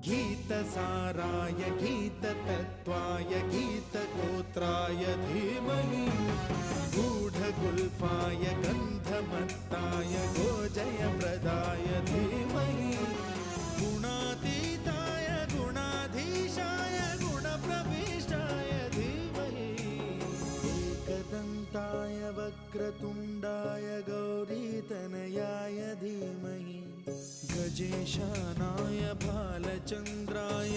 गीतसाराय गीततत्त्वाय गीतगोत्राय धीमहि गूढगुल्फाय गन्धमत्ताय गोजयप्रदाय धीमहि गुणातीताय गुणाधीशाय गुणप्रविष्टाय धीमहि एकदन्ताय वक्रतुण्डाय गौरीतनयाय धीमहि गजेशानाय भालचन्द्राय